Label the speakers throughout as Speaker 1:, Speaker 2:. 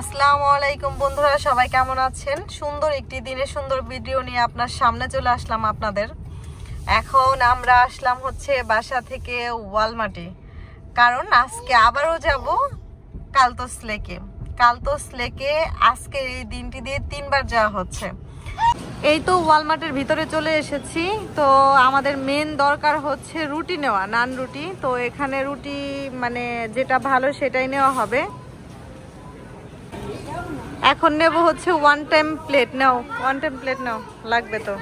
Speaker 1: আসসালামু আলাইকুম বন্ধুরা, সবাই কেমন আছেন? সুন্দর একটি দিনে সুন্দর ভিডিও নিয়ে আপনার সামনে চলে আসলাম আপনাদের। এখন আমরা আসলাম হচ্ছে বাসা থেকে ওয়ালমার্টে, কারণ আজকে আবারও যাব কালতোস লেকে। কালতোস লেকে আজকে এই দিনটি দিয়ে 3 বার যাওয়া হচ্ছে। এই তো ওয়ালমার্টের ভিতরে চলে এসেছি। তো আমাদের মেন দরকার হচ্ছে রুটি নেওয়া, নান রুটি। তো এখানে রুটি মানে যেটা ভালো সেটাই নেওয়া হবে। এখন নেব হচ্ছে ওয়ান টাইম প্লেট। নাও, ওয়ান টাইম প্লেট নাও, লাগবে তো।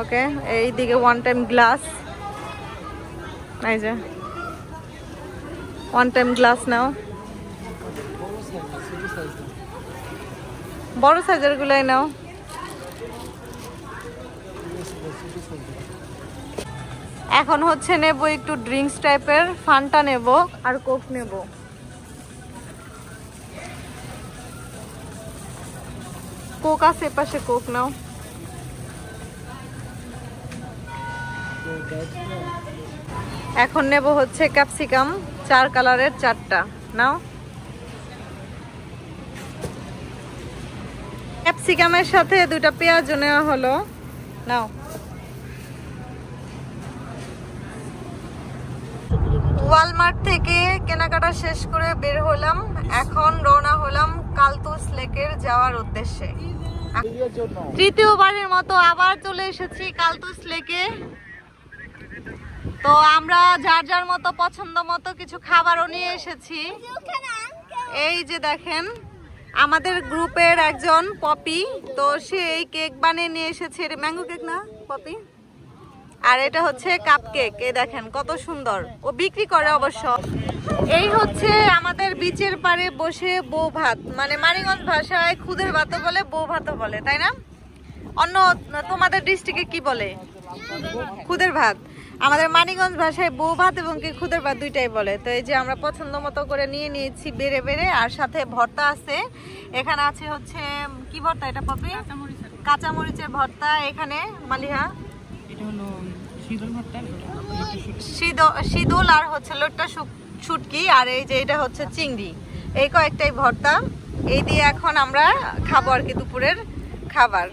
Speaker 1: ওকে, এই দিকে ওয়ান টাইম গ্লাস, এই যে ওয়ান টাইম গ্লাস নাও। বড় সাইজের গুলাই নাও। এখন হচ্ছে নেব একটু ড্রিঙ্কস টাইপের, ফান্টা নেব আর কোক নেব। কোক আছে পাশে, কোক নাও। এখন নেব হচ্ছে ক্যাপসিকাম, 4 কালারের 4টা নাও। ক্যাপসিকামের সাথে 2টা পেঁয়াজ নেওয়া হলো, নাও। ওয়ালমার্ট থেকে কেনাকাটা শেষ করে বের হলাম। এখন রওনা হলাম কালতোস লেকের যাওয়ার উদ্দেশ্যে। তৃতীয়বারের মতো আবার চলে এসেছি কালতোস লেকে। তো আমরা যার যার মতো পছন্দ মতো কিছু খাবারও নিয়ে এসেছি। এই যে দেখেন আমাদের গ্রুপের একজন পপি, তো সে এই কেক বানিয়ে নিয়ে এসেছে। এটা ম্যাঙ্গো কেক না পপি? আর এটা হচ্ছে কাপ কেক। এই দেখেন কত সুন্দর, ও বিক্রি করে অবশ্য। এই হচ্ছে আমাদের বিচের পাড়ে বসে বউ ভাত, মানে মানিকগঞ্জ ভাষায় খুদের ভাতও বলে, বউ ভাতও বলে, তাই না? অন্য তোমাদের ডিস্ট্রিক্টে কি বলে? খুদের ভাত। আমাদের মানিকগঞ্জ ভাষায় বউ ভাত এবং কি খুদের ভাত দুইটাই বলে। তো এই যে আমরা পছন্দ মতো করে নিয়ে নিয়েছি বেড়ে বেড়ে, আর সাথে ভর্তা আছে। এখানে আছে হচ্ছে কি ভর্তা এটা পপি? কাঁচা মরিচের ভর্তা। এখানে মালিহা শীদল আর হচ্ছে লোট্টা শুটকি, আর এই যে এটা হচ্ছে চিংড়ি। এই কয়েকটাই ভর্তা। এই দিয়ে এখন আমরা খাবো আর কি দুপুরের খাবার।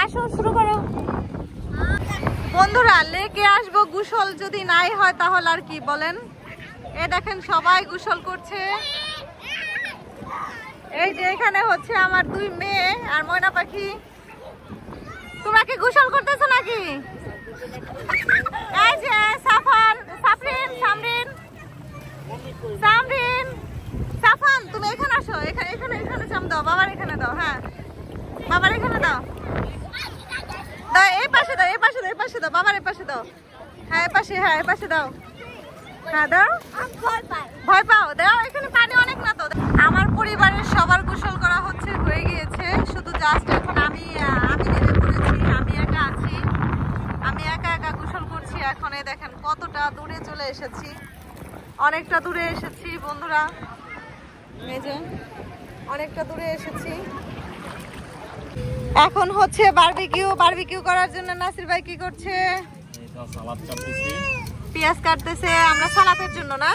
Speaker 1: আসো শুরু করো বন্ধুরা। লেকে আসবো, গোসল যদি নাই হয় তাহলে আর কি বলেন? এ দেখেন সবাই গোসল করছে। এই যে এখানে হচ্ছে আমার 2 মেয়ে আর ময়না পাখি। তোমরা কি গোসল করতেছো নাকি? এই যে সাফান, সাফরিন, সামরিন, সামরিন, সাফান তুমি এখানে আসো। এখানে এখানে এখানে চাম দাও, বাবার এখানে দাও। হ্যাঁ বাবার এখানে দাও, দাও এই পাশে দাও, এই পাশে দাও, এই পাশে দাও, বাবার এই পাশে দাও। হ্যাঁ এই পাশে, হ্যাঁ এই পাশে দাও। হ্যাঁ দাও, ভয় পাও, দাও। এখানে পানি অনেক না তো। আমার পরিবারের সবার গোসল করা হচ্ছে, হয়ে গিয়েছে। শুধু জাস্ট এখন আমি নেমে পড়েছি, আমি একা আছি, আমি একা একা গোসল করছি। এখন এই দেখেন কতটা দূরে চলে এসেছি, অনেকটা দূরে এসেছি বন্ধুরা। এই যে অনেকটা দূরে এসেছি। এখন হচ্ছে বারবিকিউ করার জন্য নাসির ভাই কি করছে? পেঁয়াজ কাটতেছে। আমরা সালাদের জন্য না,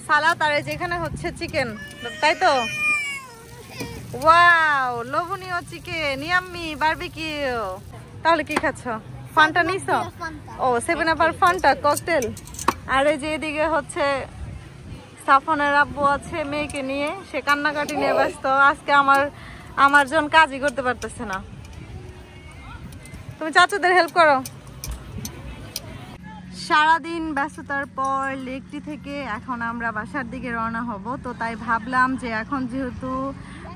Speaker 1: সালাদ। আর যেখানে হচ্ছে চিকেন, তাই তো? ওয়াও, লোভনীয় চিকেন, ইয়াম্মি বারবিকিউ। তাহলে কি খাচ্ছ? ফান্টা নিছো? ও 7 আপ আর ফান্টা ককটেল। আর এই যে এদিকে হচ্ছে সাফনের আব্বু আছে মেয়েকে নিয়ে, সে কান্নাকাটি নিয়ে ব্যস্ত। আজকে আমার জন কাজই করতে পারতেছে না। তুমি চাচুদের হেল্প করো। সারাদিন ব্যস্ততার পর লেকটি থেকে এখন আমরা বাসার দিকে রওনা হব। তো তাই ভাবলাম যে এখন যেহেতু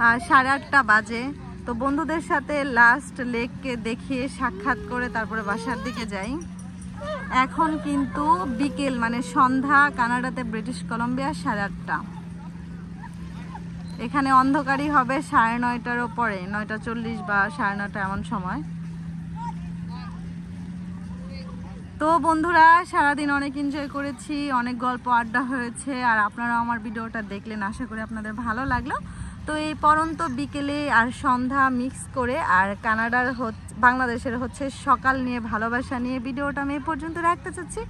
Speaker 1: 8:30 বাজে, তো বন্ধুদের সাথে লাস্ট লেককে দেখিয়ে সাক্ষাৎ করে তারপরে বাসার দিকে যাই। এখন কিন্তু বিকেল, মানে সন্ধ্যা কানাডাতে, ব্রিটিশ কলম্বিয়া 8:30। এখানে অন্ধকারই হবে 9:30টারও পরে, 9:40 বা 9:30 এমন সময়। তো বন্ধুরা সারাদিন অনেক এনজয় করেছি, অনেক গল্প আড্ডা হয়েছে, আর আপনারা আমার ভিডিওটা দেখলেন, আশা করি আপনাদের ভালো লাগলো। তো এই পরন্ত বিকেলে আর সন্ধ্যা মিক্স করে, আর বাংলাদেশের হচ্ছে সকাল নিয়ে ভালোবাসা নিয়ে ভিডিওটা আমি এই পর্যন্ত রাখতে চাচ্ছি।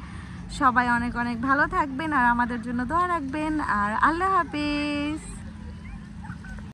Speaker 1: সবাই অনেক অনেক ভালো থাকবেন আর আমাদের জন্য দোয়া রাখবেন। আর আল্লাহ হাফেজ।